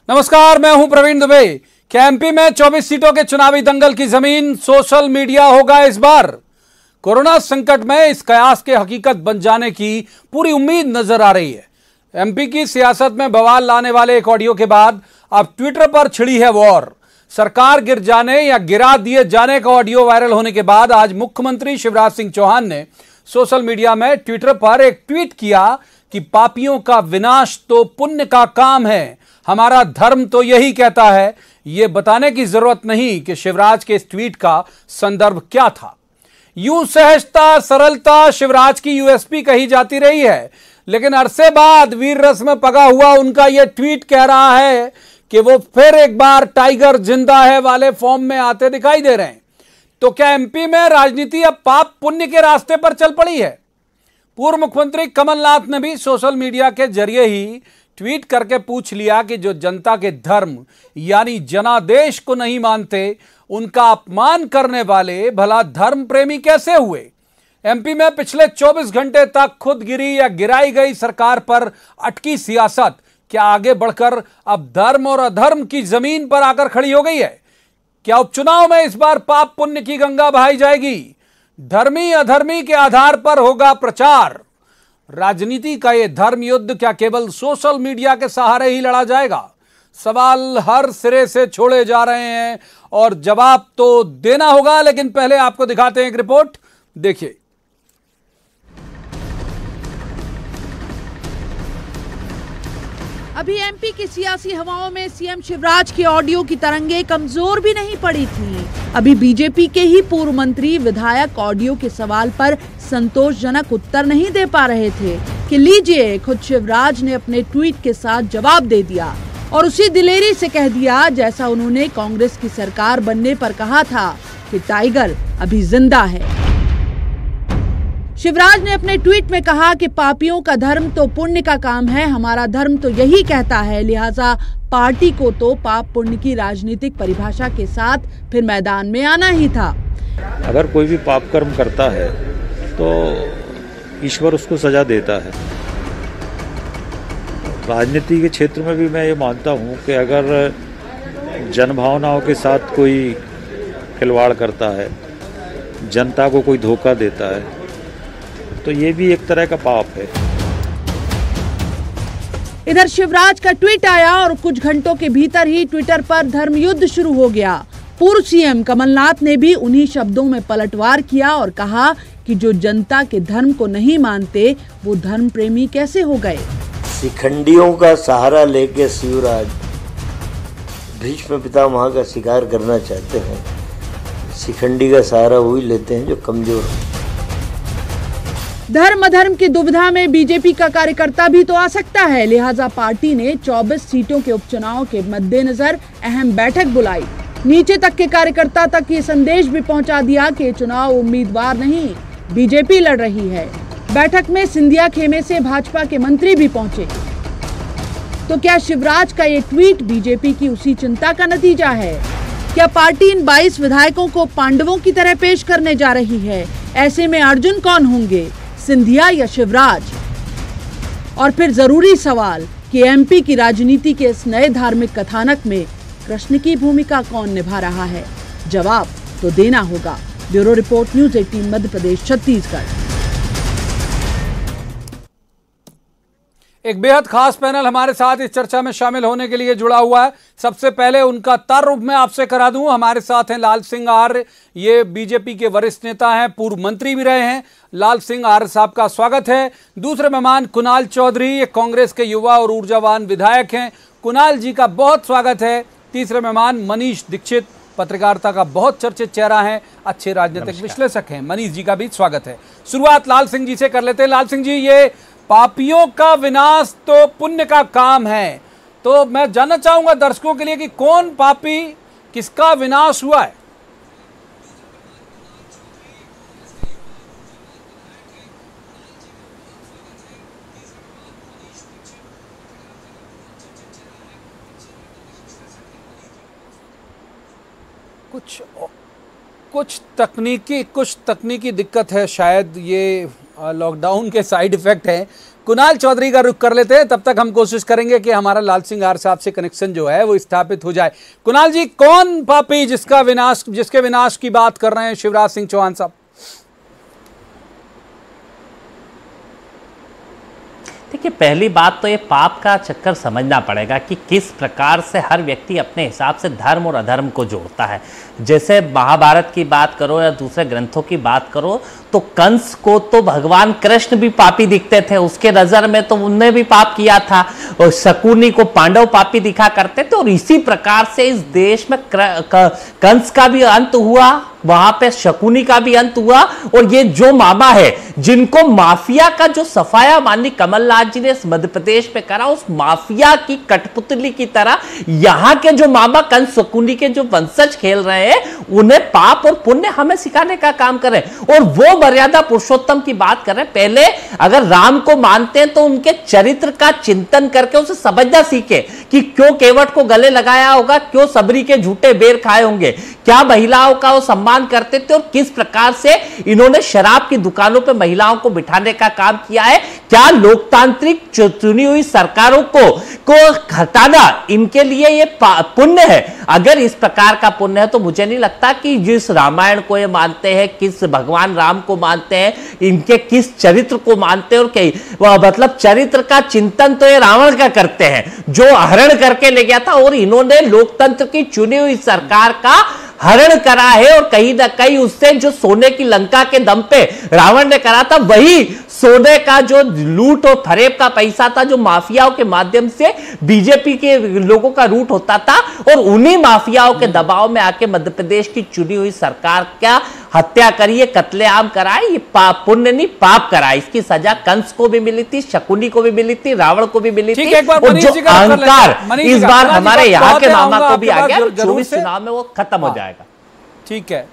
नमस्कार, मैं हूं प्रवीण दुबे। क्या एमपी में 24 सीटों के चुनावी दंगल की जमीन सोशल मीडिया होगा इस बार? कोरोना संकट में इस कयास के हकीकत बन जाने की पूरी उम्मीद नजर आ रही है। एमपी की सियासत में बवाल लाने वाले एक ऑडियो के बाद अब ट्विटर पर छिड़ी है वॉर। सरकार गिर जाने या गिरा दिए जाने का ऑडियो वायरल होने के बाद आज मुख्यमंत्री शिवराज सिंह चौहान ने सोशल मीडिया में ट्विटर पर एक ट्वीट किया कि पापियों का विनाश तो पुण्य का काम है, हमारा धर्म तो यही कहता है। यह बताने की जरूरत नहीं कि शिवराज के इस ट्वीट का संदर्भ क्या था। यूं सहजता सरलता शिवराज की यूएसपी कही जाती रही है, लेकिन अरसे बाद वीर रस में पगा हुआ उनका यह ट्वीट कह रहा है कि वो फिर एक बार टाइगर जिंदा है वाले फॉर्म में आते दिखाई दे रहे हैं। तो क्या एमपी में राजनीति अब पाप पुण्य के रास्ते पर चल पड़ी है? पूर्व मुख्यमंत्री कमलनाथ ने भी सोशल मीडिया के जरिए ही ट्वीट करके पूछ लिया कि जो जनता के धर्म यानी जनादेश को नहीं मानते, उनका अपमान करने वाले भला धर्म प्रेमी कैसे हुए? एमपी में पिछले 24 घंटे तक खुद गिरी या गिराई गई सरकार पर अटकी सियासत क्या आगे बढ़कर अब धर्म और अधर्म की जमीन पर आकर खड़ी हो गई है? क्या उपचुनाव में इस बार पाप पुण्य की गंगा बहाई जाएगी? धर्मी अधर्मी के आधार पर होगा प्रचार। राजनीति का यह धर्म युद्ध क्या केवल सोशल मीडिया के सहारे ही लड़ा जाएगा? सवाल हर सिरे से छोड़े जा रहे हैं और जवाब तो देना होगा, लेकिन पहले आपको दिखाते हैं एक रिपोर्ट, देखिए। अभी एमपी की सियासी हवाओं में सीएम शिवराज की ऑडियो की तरंगे कमजोर भी नहीं पड़ी थी। अभी बीजेपी के ही पूर्व मंत्री विधायक ऑडियो के सवाल पर संतोषजनक उत्तर नहीं दे पा रहे थे कि लीजिए, खुद शिवराज ने अपने ट्वीट के साथ जवाब दे दिया और उसी दिलेरी से कह दिया जैसा उन्होंने कांग्रेस की सरकार बनने पर कहा था कि टाइगर अभी जिंदा है। शिवराज ने अपने ट्वीट में कहा कि पापियों का धर्म तो पुण्य का काम है, हमारा धर्म तो यही कहता है, लिहाजा पार्टी को तो पाप पुण्य की राजनीतिक परिभाषा के साथ फिर मैदान में आना ही था। अगर कोई भी पाप कर्म करता है तो ईश्वर उसको सजा देता है। राजनीति के क्षेत्र में भी मैं ये मानता हूँ कि अगर जनभावनाओं के साथ कोई खिलवाड़ करता है, जनता को कोई धोखा देता है, तो ये भी एक तरह का पाप है। इधर शिवराज का ट्वीट आया और कुछ घंटों के भीतर ही ट्विटर पर धर्म युद्ध शुरू हो गया। पूर्व सीएम कमलनाथ ने भी उन्हीं शब्दों में पलटवार किया और कहा कि जो जनता के धर्म को नहीं मानते वो धर्म प्रेमी कैसे हो गए। शिखंडियों का सहारा लेके शिवराज भीष्म पितामह का शिकार करना चाहते हैं। शिखंडी का सहारा वही लेते हैं जो कमजोर है। धर्म अधर्म की दुविधा में बीजेपी का कार्यकर्ता भी तो आ सकता है, लिहाजा पार्टी ने 24 सीटों के उपचुनाव के मद्देनजर अहम बैठक बुलाई। नीचे तक के कार्यकर्ता तक ये संदेश भी पहुंचा दिया कि चुनाव उम्मीदवार नहीं, बीजेपी लड़ रही है। बैठक में सिंधिया खेमे से भाजपा के मंत्री भी पहुंचे। तो क्या शिवराज का ये ट्वीट बीजेपी की उसी चिंता का नतीजा है? क्या पार्टी इन 22 विधायकों को पांडवों की तरह पेश करने जा रही है? ऐसे में अर्जुन कौन होंगे, सिंधिया या शिवराज? और फिर जरूरी सवाल कि एमपी की राजनीति के इस नए धार्मिक कथानक में कृष्ण की भूमिका कौन निभा रहा है? जवाब तो देना होगा। Bureau report, news 18 Madhya Pradesh Chhattisgarh. एक बेहद खास पैनल हमारे साथ इस चर्चा में शामिल होने के लिए जुड़ा हुआ है। सबसे पहले उनका तारुफ मैं आपसे करा दूं। हमारे साथ हैं लाल सिंह आर्य, ये बीजेपी के वरिष्ठ नेता हैं, पूर्व मंत्री भी रहे हैं। लाल सिंह आर्य साहब का स्वागत है। दूसरे मेहमान कुणाल चौधरी, ये कांग्रेस के युवा और ऊर्जावान विधायक हैं। कुणाल जी का बहुत स्वागत है। तीसरे मेहमान मनीष दीक्षित, पत्रकारिता का बहुत चर्चित चेहरा है, अच्छे राजनीतिक विश्लेषक हैं। मनीष जी का भी स्वागत है। शुरुआत लाल सिंह जी से कर लेते हैं। लाल सिंह जी, ये पापियों का विनाश तो पुण्य का काम है, तो मैं जानना चाहूंगा दर्शकों के लिए कि कौन पापी, किसका विनाश हुआ है? कुछ तकनीकी दिक्कत है, शायद ये लॉकडाउन के साइड इफेक्ट है। कुणाल चौधरी का रुख कर लेते हैं, तब तक हम कोशिश करेंगे कि हमारा लाल सिंह आर साहब से कनेक्शन जो है वो स्थापित हो जाए। कुणाल जी, कौन पापी जिसके विनाश की बात कर रहे हैं शिवराज सिंह चौहान साहब? देखिए, पहली बात तो ये पाप का चक्कर समझना पड़ेगा कि किस प्रकार से हर व्यक्ति अपने हिसाब से धर्म और अधर्म को जोड़ता है। जैसे महाभारत की बात करो या दूसरे ग्रंथों की बात करो तो कंस को तो भगवान कृष्ण भी पापी दिखते थे, उसके नजर में तो उनने भी पाप किया था, और शकुनी को पांडव पापी दिखा करते थे। और इसी प्रकार से इस देश में कंस का भी अंत हुआ, वहां पे शकुनी का भी अंत हुआ। और ये जो मामा है जिनको माफिया का जो सफाया माननीय कमलनाथ जी ने इस मध्य प्रदेश में करा, उस माफिया की कठपुतली की तरह यहां के जो मामा कंस शकुनी के जो वंशज खेल रहे हैं, उन्हें पाप और पुण्य हमें सिखाने का काम कर रहे हैं। और वो मर्यादा पुरुषोत्तम की बात कर रहे हैं। पहले अगर राम को मानते हैं तो उनके चरित्र का चिंतन करके उसे समझना सीखे कि क्यों केवट को गले लगाया होगा, क्यों सबरी के झूठे बेर खाए होंगे, क्या महिलाओं का वो सम्मान करते थे, और किस प्रकार से इन्होंने शराब की दुकानों पर महिलाओं को बिठाने का काम किया है। क्या लोकतांत्रिक चुनी हुई सरकारों को हटाना इनके लिए ये पुण्य है? अगर इस प्रकार का पुण्य है तो मुझे नहीं लगता कि जिस रामायण को ये मानते हैं, किस भगवान राम को मानते हैं, इनके किस चरित्र को मानते हैं, और मतलब चरित्र का चिंतन तो ये रावण का करते हैं जो हरण करके ले गया था। और इन्होंने लोकतंत्र की चुनी हुई सरकार का हरण करा है, और कहीं ना कहीं उससे जो सोने की लंका के दम पे रावण ने करा था, वही सोने का जो लूट और फरेब का पैसा था जो माफियाओं के माध्यम से बीजेपी के लोगों का रूट होता था, और उन्हीं माफियाओं के दबाव में आके मध्य प्रदेश की चुनी हुई सरकार क्या हत्या करी है, कत्लेआम कराए। ये पुण्य नहीं पाप कराए। इसकी सजा कंस को भी मिली थी, शकुनी को भी मिली थी, रावण को भी मिली थी, और जो अहंकार इस बार हमारे यहाँ के मामा को भी आ गया, 24 चुनाव में वो खत्म हो जाएगा। ठीक है।